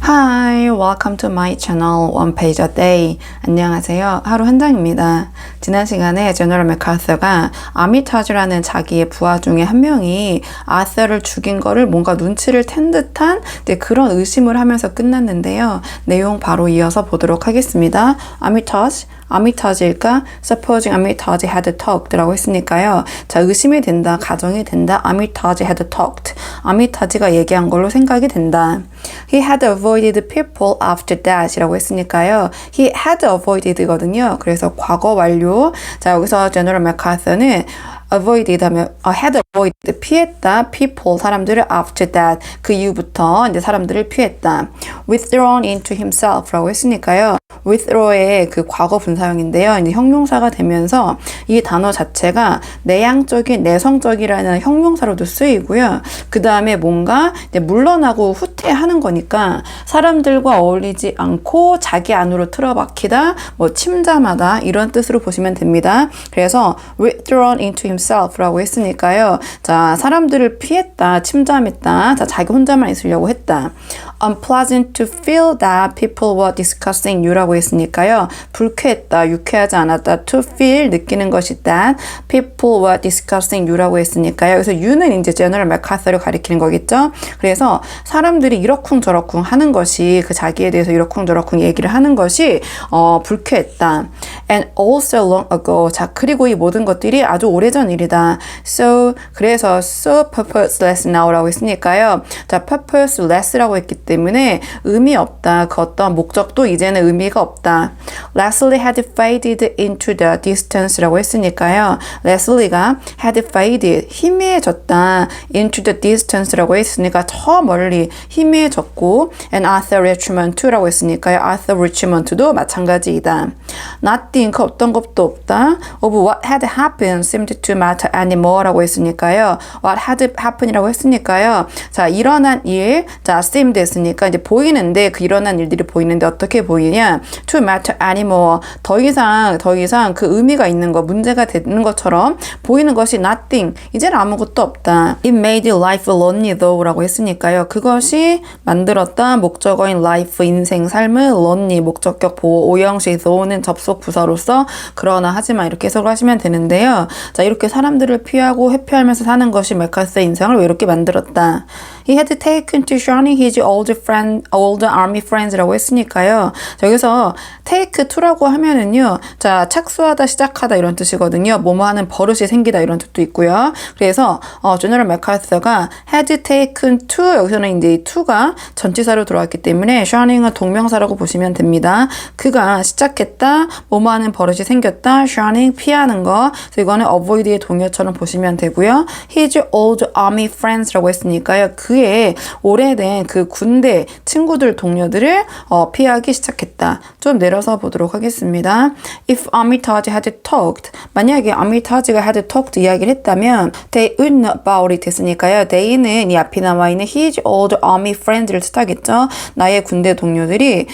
Hi, welcome to my channel One Page a Day. 안녕하세요. 하루 한 장입니다. 지난 시간에 제너럴 맥카서가 아미타즈라는 자기의 부하 중에 한 명이 아서를 죽인 거를 뭔가 눈치를 챈 듯한 그런 의심을 하면서 끝났는데요. 내용 바로 이어서 보도록 하겠습니다. 아미타즈일까? Supposing 아미타즈 had talked라고 했으니까요. 자, 의심이 된다, 가정이 된다. 아미타즈 had talked. 아미타즈가 얘기한 걸로 생각이 된다. He had avoided people after that 이라고 했으니까요. He had avoided거든요. 그래서 과거 완료. 자, 여기서 제너럴 맥카서는 avoided 하면 had avoided 피했다 people 사람들을 after that 그 이후부터 이제 사람들을 피했다. withdrawn into himself라고 했으니까요. withdraw의 그 과거 분사형인데요. 이제 형용사가 되면서 이 단어 자체가 내향적인 내성적이라는 형용사로도 쓰이고요. 그 다음에 뭔가 이제 물러나고 후퇴하는 거니까 사람들과 어울리지 않고 자기 안으로 틀어박히다, 뭐 침잠하다 이런 뜻으로 보시면 됩니다. 그래서 withdrawn into himself라고 했으니까요. 자, 사람들을 피했다, 침잠했다. 자, 자기 혼자만 있으려고 했다. Unpleasant to feel that people were discussing you라고 했으니까요. 불쾌했다, 유쾌하지 않았다. To feel, 느끼는 것이 that people were discussing you라고 했으니까요. 그래서 you는 이제 제너럴 맥카서를 가리키는 거겠죠. 그래서 사람들이 이러쿵저러쿵 하는 것이 그 자기에 대해서 이러쿵저러쿵 얘기를 하는 것이 불쾌했다. And also long ago. 자, 그리고 이 모든 것들이 아주 오래전 일이다. 그래서 so purposeless now라고 했으니까요. 자, purposeless라고 했기 때문에 의미 없다. 그 어떤 목적도 이제는 의미가 없다. Leslie had faded into the distance라고 했으니까요. 레슬리가 had faded, 희미해졌다. into the distance라고 했으니까 저 멀리 희미해졌고 and Arthur Richmond라고 했으니까요. Arthur Richmond도 마찬가지이다. Nothing, 그 어떤 것도 없다. of what had happened seemed to matter anymore라고 했으니까요. what had happened이라고 했으니까요. 자, 일어난 일, 자, seemed 했으니까 이제 보이는데 그 일어난 일들이 보이는데 어떻게 보이냐? to matter anymore. 더 이상 그 의미가 있는 거, 문제가 되는 것처럼 보이는 것이 nothing. 이제는 아무것도 없다. It made life lonely though라고 했으니까요. 그것이 만들었다 목적어인 life, 인생, 삶을 lonely, 목적격 보호, 오형식 though는 접속 부사로서 그러나 하지만 이렇게 해석을 하시면 되는데요. 자, 이렇게 사람들을 피하고 회피하면서 사는 것이 맥카스의 인생을 외롭게 만들었다. He had taken to shunning his old army friends라고 했으니까요. 자, 여기서 take to라고 하면은요. 자, 착수하다, 시작하다 이런 뜻이거든요. 뭐뭐 하는 버릇이 생기다 이런 뜻도 있고요. 그래서 제너럴 맥카서가 had taken to 여기서는 이제 이 to가 전치사로 들어왔기 때문에 shunnings은 동명사라고 보시면 됩니다. 그가 시작했다, 뭐뭐 하는 버릇이 생겼다, shunning 피하는 거. 그래서 이거는 avoid의 동요처럼 보시면 되고요. His old army friends라고 했으니까요. 그의 오래된 그 군대 친구들, 동료들을 피하기 시작했다. 좀 내려서 보도록 하겠습니다. If Armitage had talked, 만약에 Armitage가 had talked 이야기를 했다면 they would know about it 했으니까요. they는 이 앞에 나와 있는 his old army friends를 뜻하겠죠. 나의 군대 동료들이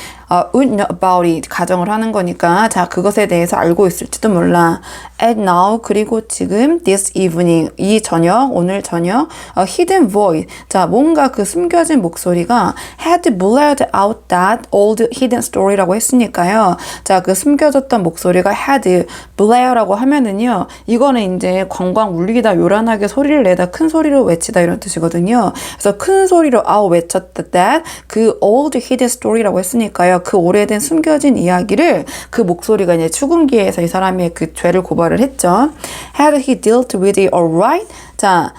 would know about it 가정을 하는 거니까 자, 그것에 대해서 알고 있을지도 몰라. And now, 그리고 지금 this evening, 이 저녁, 오늘 저녁 hidden voice, 자, 뭔가 그 숨겨진 목소리가 had blurred out that old hidden story라고 했으니까요. 자, 그 숨겨졌던 목소리가 had blare라고 하면은요, 이거는 이제 광광 울리다, 요란하게 소리를 내다, 큰 소리로 외치다 이런 뜻이거든요. 그래서 큰 소리로 외쳤다 that 그 old hidden story라고 했으니까요. 그 오래된 숨겨진 이야기를 그 목소리가 이제 추궁기에서 이 사람의 그 죄를 고발을 했죠. Had he dealt with it alright? 자,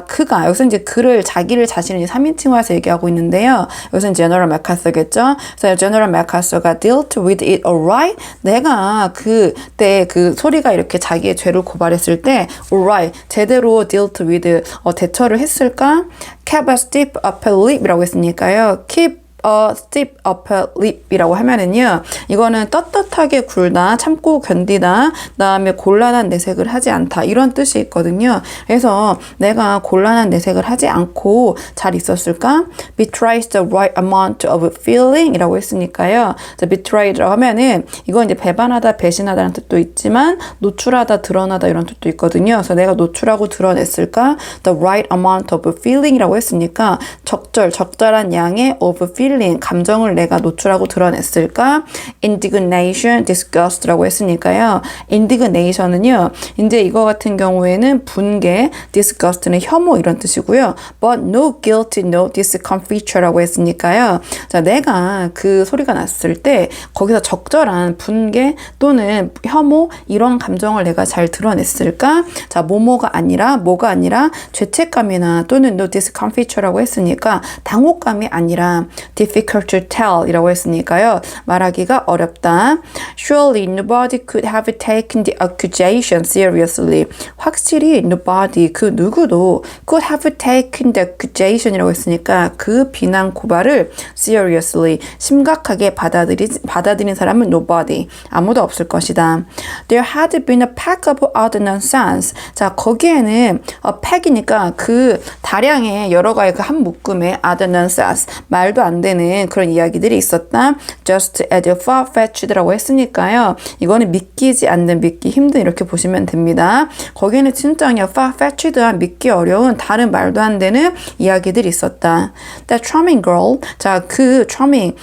그가 여기서 이제 그를 자기를 자신을 3인칭화해서 얘기하고 있는데요. 여기서 제너럴 맥카서겠죠. 그래서 제너럴 맥카서가 dealt with it alright. 내가 그때 그 소리가 이렇게 자기의 죄를 고발했을 때 alright 제대로 dealt with 대처를 했을까? Keep a stiff upper lip이라고 했으니까요. keep stiff upper lip이라고 하면은요, 이거는 떳떳하게 굴다, 참고 견디다, 그다음에 곤란한 내색을 하지 않다 이런 뜻이 있거든요. 그래서 내가 곤란한 내색을 하지 않고 잘 있었을까? Betrays the right amount of feeling이라고 했으니까요. betray라고 하면은 이건 이제 배반하다, 배신하다는 뜻도 있지만 노출하다, 드러나다 이런 뜻도 있거든요. 그래서 내가 노출하고 드러냈을까? The right amount of feeling이라고 했으니까 적절한 양의 of feeling feeling, 감정을 내가 노출하고 드러냈을까? indignation, disgust라고 했으니까요. indignation은요. 이제 이거 같은 경우에는 분개, disgust는 혐오 이런 뜻이고요. but no guilt, no discomfiture라고 했으니까요. 자, 내가 그 소리가 났을 때 거기서 적절한 분개 또는 혐오 이런 감정을 내가 잘 드러냈을까? 자, 뭐가 아니라 죄책감이나 또는 no discomfiture라고 했으니까 당혹감이 아니라 difficult to tell 이라고 했으니까요. 말하기가 어렵다. Surely nobody could have taken the accusation seriously. 확실히 nobody, 그 누구도 could have taken the accusation 이라고 했으니까 그 비난 고발을 seriously, 심각하게 받아들인 사람은 nobody, 아무도 없을 것이다. There had been a pack of other nonsense. 자, 거기에는 pack이니까 그 다량의 여러 가지 그 한 묶음의 other nonsense, 말도 안 되는 그런 이야기들이 있었다. Just as far-fetched라고 했으니까요. 이거는 믿기지 않는, 믿기 힘든 이렇게 보시면 됩니다. 거기에는 진짜 그냥 far-fetched한, 믿기 어려운 다른 말도 안 되는 이야기들이 있었다. That charming girl, 자, 그 charming,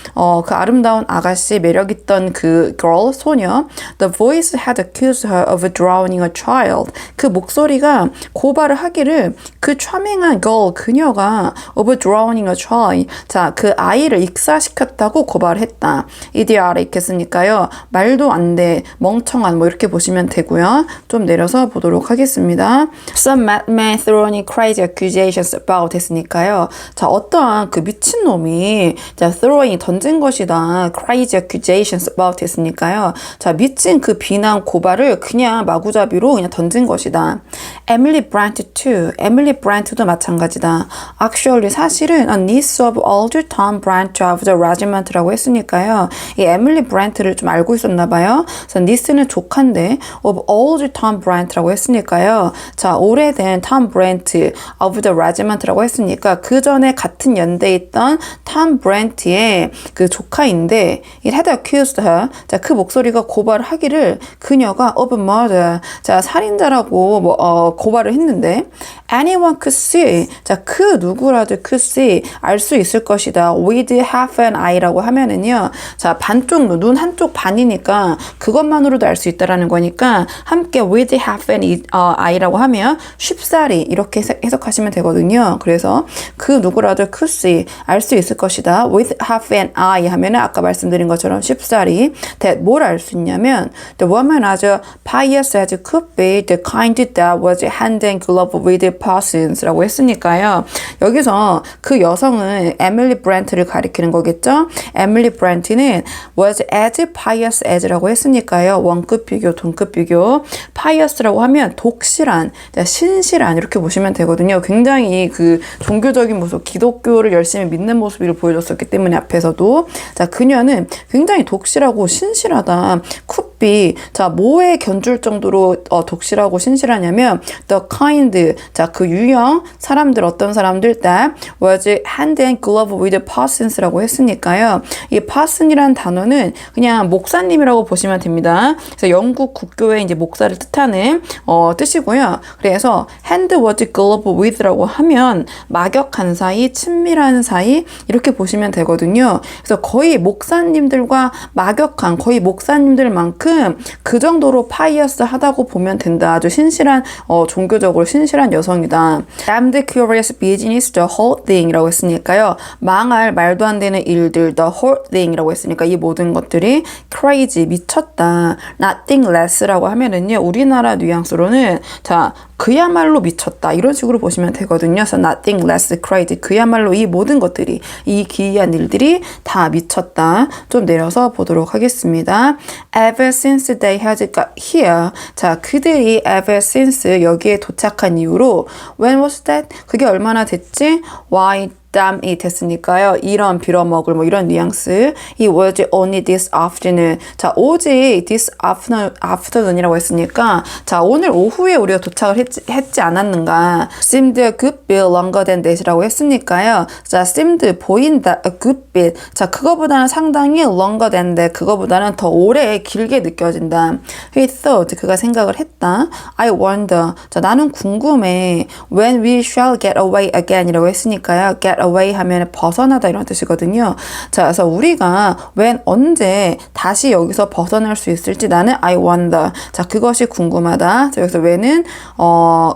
그 아름다운 아가씨, 매력있던 그 girl, 소녀, the voice had accused her of drowning a child. 그 목소리가 고발을 하기를 그 charming한 girl, 그녀가 of drowning a child, 자, 그 아이를 익사시켰다고 고발을 했다. idiotic 했으니까요. 말도 안 돼, 멍청한 뭐 이렇게 보시면 되고요. 좀 내려서 보도록 하겠습니다. Some madman throwing crazy accusations about 했으니까요. 자, 어떠한 그 미친놈이 자, throwing 던진 것이다. crazy accusations about 했으니까요. 자, 미친 그 비난 고발을 그냥 마구잡이로 그냥 던진 것이다. Emily Brant too. Emily Brant도 마찬가지다. Actually 사실은 a niece of older Tom Brant of the regiment라고 했으니까요. 이 에밀리 브랜트를 좀 알고 있었나 봐요. 그래서 niece는 조카인데 of older Tom Brant라고 했으니까요. 자, 오래된 Tom Brant of the regiment라고 했으니까 그 전에 같은 연대에 있던 Tom Brant의 그 조카인데 it had accused her. 자, 그 목소리가 고발을 하기를 그녀가 of murder. 자, 살인자라고 고발을 했는데 anyone could see. 자, 그 누구라도 could see, 알 수 있을 것이다. with half an eye라고 하면은요. 자, 반쪽 눈 한쪽 반이니까 그것만으로도 알 수 있다라는 거니까 함께 with half an eye라고 하면 쉽사리 이렇게 해석하시면 되거든요. 그래서 그 누구라도 could see, 알 수 있을 것이다. with half an eye 하면은 아까 말씀드린 것처럼 쉽사리 that 뭘 알 수 있냐면 the woman as pious as could be the kind that was hand and glove with Parsons라고 했으니까요. 여기서 그 여성은 에밀리 브랜트를 가리키는 거겠죠. 에밀리 브랜트는 was as pious as라고 했으니까요. 원급 비교, 동급 비교. pious라고 하면 독실한, 신실한 이렇게 보시면 되거든요. 굉장히 그 종교적인 모습, 기독교를 열심히 믿는 모습을 보여줬었기 때문에 앞에서도 자, 그녀는 굉장히 독실하고 신실하다. could be, 자, 뭐에 견줄 정도로 독실하고 신실하냐면 the kind, 자, 그 유형 사람들, 어떤 사람들 that was hand and glove with Parsons라고 했으니까요. 이 Parson이라는 단어는 그냥 목사님이라고 보시면 됩니다. 그래서 영국 국교의 이제 목사를 뜻하는 뜻이고요. 그래서 hand was glove with라고 하면 막역한 사이, 친밀한 사이 이렇게 보시면 되거든요. 그래서 거의 목사님들과 막역한, 거의 목사님들만큼 그 정도로 파이어스하다고 보면 된다. 아주 신실한, 종교적으로 신실한 여성이다. Damned curious business, the whole thing 이라고 했으니까요. 망할 말도 안 되는 일들, the whole thing 이라고 했으니까 이 모든 것들이 crazy, 미쳤다. Nothing less라고 하면은요. 우리나라 뉘앙스로는 자, 그야말로 미쳤다. 이런 식으로 보시면 되거든요. 그래서 nothing less crazy. 그야말로 이 모든 것들이, 이 기이한 일들이 다 미쳤다. 좀 내려서 보도록 하겠습니다. Ever since they had got here. 자, 그들이 ever since 여기에 도착한 이후로 when was that? 그게 얼마나 됐지? Why damn it 했으니까요. 이런 빌어먹을 뭐 이런 뉘앙스. It was only this afternoon. 자, 오직 this afternoon이라고 했으니까 자, 오늘 오후에 우리가 도착을 했지 않았는가. seemed a good bit longer than that이라고 했으니까요. 자, seemed 보인다 a good bit. 자, 그거보다는 상당히 longer than that. 그거보다는 더 오래 길게 느껴진다. He thought. 그가 생각을 했다. I wonder. 자, 나는 궁금해. When we shall get away again 이라고 했으니까요. get away 하면 벗어나다 이런 뜻이거든요. 자, 그래서 우리가 when 언제 다시 여기서 벗어날 수 있을지 나는 I wonder. 자, 그것이 궁금하다. 자, 여기서 when은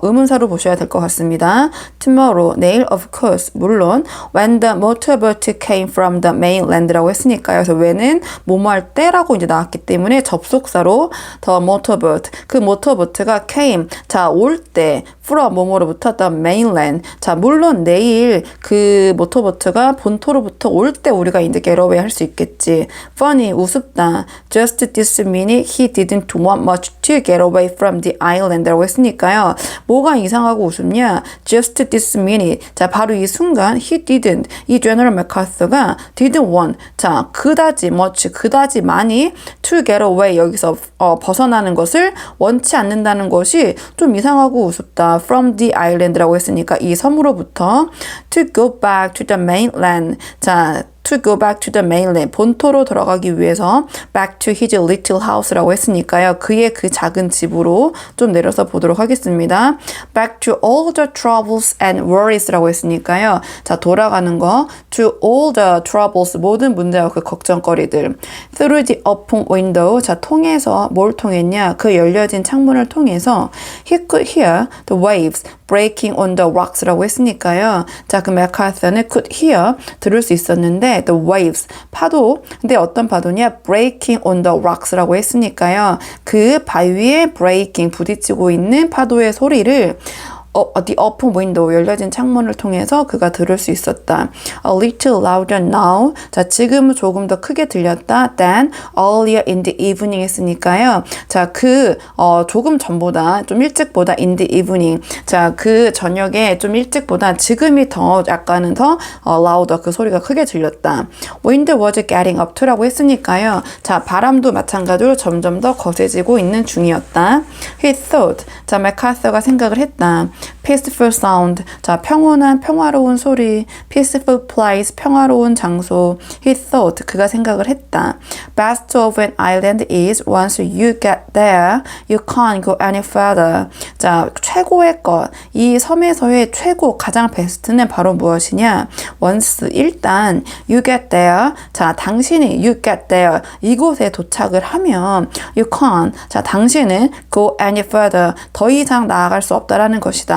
의문사로 보셔야 될 것 같습니다. tomorrow, 내일 of course, 물론 when the motorboat came from the mainland라고 했으니까요. 그래서 when은 뭐뭐 할 때라고 이제 나왔기 때문에 접속사로 the motorboat, 그 모터보트가 came, 자, 올 때 from 뭐뭐로부터 the mainland. 자, 물론 내일 그 모터보트가 본토로부터 올 때 우리가 이제 get away 할 수 있겠지. funny, 우습다. just this minute he didn't want much to get away from the island라고 했으니까요. 뭐가 이상하고 우습냐? just this minute. 자, 바로 이 순간 he didn't, 이 제너럴 맥카서가 didn't want, 자, 그다지 much, 그다지 많이 to get away, 여기서 벗어나는 것을 원치 않는다는 것이 좀 이상하고 우습다. from the island라고 했으니까 이 섬으로부터 to go back to the mainland. 자, to go back to the mainland, 본토로 돌아가기 위해서 back to his little house라고 했으니까요. 그의 그 작은 집으로 좀 내려서 보도록 하겠습니다. back to all the troubles and worries라고 했으니까요. 자, 돌아가는 거 to all the troubles, 모든 문제와 그 걱정거리들. through the open window, 자, 통해서 뭘 통했냐? 그 열려진 창문을 통해서 he could hear the waves breaking on the rocks라고 했으니까요. 자, 그 맥카서는 could hear, 들을 수 있었는데 the waves, 파도. 근데 어떤 파도냐? breaking on the rocks라고 했으니까요. 그 바위에 breaking, 부딪히고 있는 파도의 소리를 the open window, 열려진 창문을 통해서 그가 들을 수 있었다. A little louder now. 자, 지금은 조금 더 크게 들렸다. than earlier in the evening 했으니까요. 자, 조금 전보다, 좀 일찍보다 in the evening. 자, 그 저녁에 좀 일찍보다 지금이 더 약간은 더 louder, 그 소리가 크게 들렸다. Wind was getting up to라고 했으니까요. 자, 바람도 마찬가지로 점점 더 거세지고 있는 중이었다. He thought. 자, 맥카서가 생각을 했다. peaceful sound, 자, 평온한, 평화로운 소리. peaceful place, 평화로운 장소. he thought, 그가 생각을 했다. best of an island is once you get there, you can't go any further. 자, 최고의 것, 이 섬에서의 최고, 가장 베스트는 바로 무엇이냐? once, 일단 you get there, 자, 당신이 you get there, 이곳에 도착을 하면 you can't, 자, 당신은 go any further, 더 이상 나아갈 수 없다라는 것이다.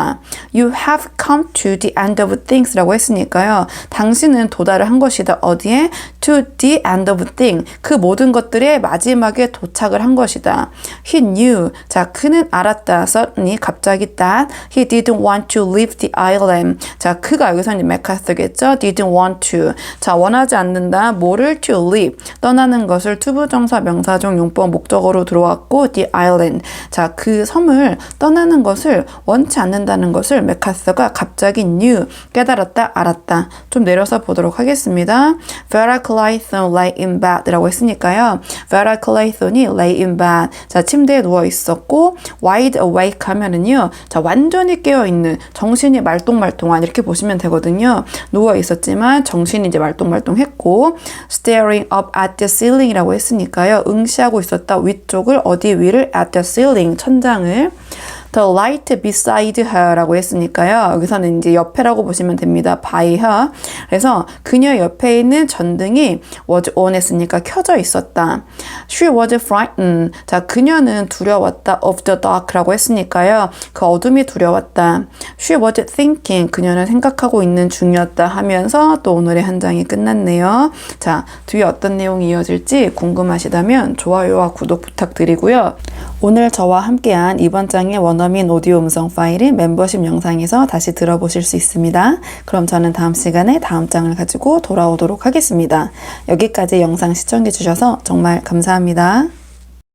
You have come to the end of things 라고 했으니까요. 당신은 도달을 한 것이다. 어디에? To the end of thing. 그 모든 것들의 마지막에 도착을 한 것이다. He knew. 자, 그는 알았다. Suddenly, 갑자기 that he didn't want to leave the island. 자, 그가 여기서 이제 맥카서겠죠. Didn't want to. 자, 원하지 않는다. 뭐를? To leave. 떠나는 것을 투부정사, 명사종, 용법, 목적어로 들어왔고 the island. 자, 그 섬을 떠나는 것을 원치 않는다는 것을 맥카서가 갑자기 knew, 깨달았다, 알았다. 좀 내려서 보도록 하겠습니다. Vera Clayton lay in bed 라고 했으니까요. Vera Clayton이 lay in bed. 자, 침대에 누워 있었고 wide awake 하면은요. 자, 완전히 깨어있는, 정신이 말똥말똥한, 이렇게 보시면 되거든요. 누워 있었지만 정신이 이제 말똥말똥했고 staring up at the ceiling 라고 했으니까요. 응시하고 있었다. 위쪽을, 어디 위를? at the ceiling, 천장을. The light beside her 라고 했으니까요. 여기서는 이제 옆에라고 보시면 됩니다. by her. 그래서 그녀 옆에 있는 전등이 was on 했으니까 켜져 있었다. She was frightened. 자, 그녀는 두려웠다. of the dark 라고 했으니까요. 그 어둠이 두려웠다. She was thinking. 그녀는 생각하고 있는 중이었다 하면서 또 오늘의 한 장이 끝났네요. 자, 뒤에 어떤 내용이 이어질지 궁금하시다면 좋아요와 구독 부탁드리고요. 오늘 저와 함께한 이번 장의 원어민 오디오 음성 파일은 멤버십 영상에서 다시 들어보실 수 있습니다. 그럼 저는 다음 시간에 다음 장을 가지고 돌아오도록 하겠습니다. 여기까지 영상 시청해 주셔서 정말 감사합니다.